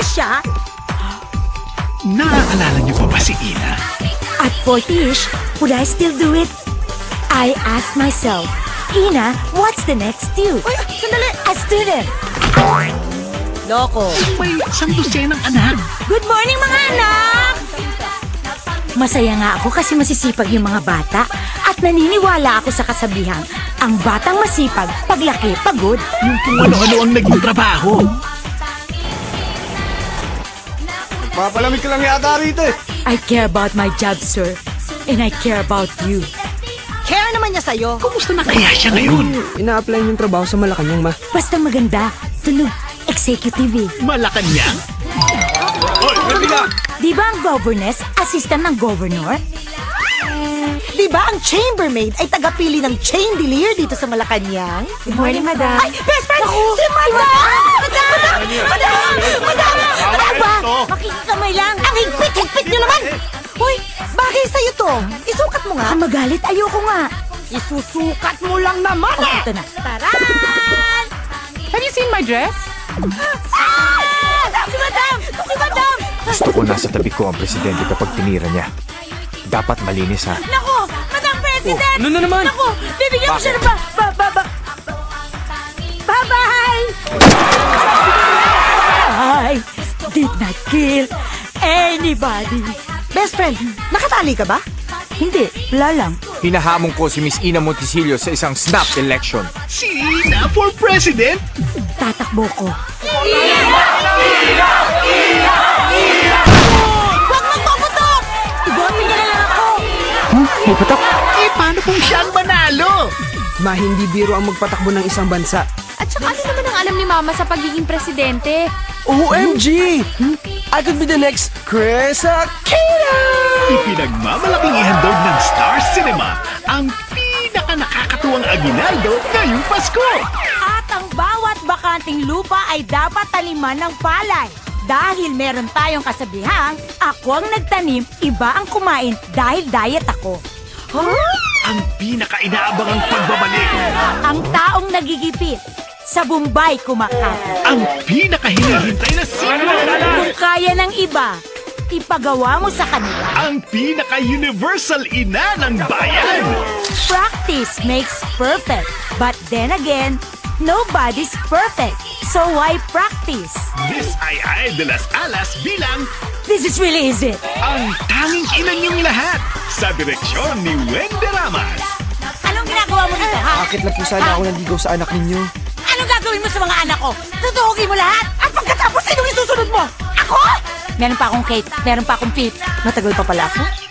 siya? Naaalala niyo pa ba si Ina? At 40-ish, would I still do it? I ask myself, Ina, what's the next due? Uy, sandali! A student. Loko. May isang dosenang anak. Good morning, mga anak! Masaya nga ako kasi masisipag yung mga bata at naniniwala ako sa kasabihang, ang batang masipag, paglaki, pagod. Yung kung ano-ano ang naging trabaho. Papalamig ka lang yata rito eh. I care about my job, sir. And I care about you. Care naman niya sa'yo. Kumusta na kaya siya ngayon? Ina-apply yung trabaho sa Malacanang, ma. Basta maganda, tunog, executive eh. Malacanang? Hoy, nabila! Di ba ang governess, assistant ng governor? Di ba ang chambermaid ay tagapili ng chain dealer dito sa Malacanang? Good morning, madam. Ay, best friend! Si Madam! Madam! Makikikamay lang. Ang higpit-higpit niyo naman! Uy, bagay sa'yo to. Isukat mo nga. Magalit, ayoko nga. Isusukat mo lang naman eh! Ito na. Taran! Have you seen my dress? Si Madam! Si Madam! Gusto ko nasa tabi ko ang presidente kapag tinira niya. Dapat malinis, ha? Nako, Madam President! Ano na naman? Nako, bibigyan ko siya ng Bye-bye! I did not kill anybody. Best friend, nakatali ka ba? Hindi, wala lang. Hinahamon ko si Miss Ina Monticello sa isang snap election. Si Ina for president? Tatakbo ko. Huwag magpaputok! Iboto niya na lang ako. May patak! Eh, paano kung siya ang manalo? Ma, hindi biro ang magpatakbo ng isang bansa. At saka ano naman ang alam ni Mama sa pagiging presidente? OMG! I could be the next Chris Aquino! Ipinagmamalaking ihandog ng Star Cinema ang pinaka-nakakatuwang aginaldo ngayong Pasko. At ang bawat bakanting lupa ay dapat taniman ng palay. Dahil meron tayong kasabihang, ako ang nagtanim, iba ang kumain dahil diet ako. Ang pinaka-inaabangang pagbabalik. Ang taong nagigipit, sa Bombay kumakati. Ang pinaka-hinihintay na sequel. Kung kaya ng iba, ipagawa mo sa kanila. Ang pinaka-universal ina ng bayan. Practice makes perfect. But then again, nobody's perfect. So why practice? This ay de las Alas bilang This is really easy. ang tanging ina niyong lahat sa direksyon ni Wende Ramas. Anong ginagawa mo dito, ha? Bakit lang po sana ako nandigaw sa anak ninyo? Anong gagawin mo sa mga anak ko? Tutuhugin mo lahat? At pagkatapos, sinong isusunod mo? Ako? Meron pa akong cake, meron pa akong pip. Matagal pa pala ako.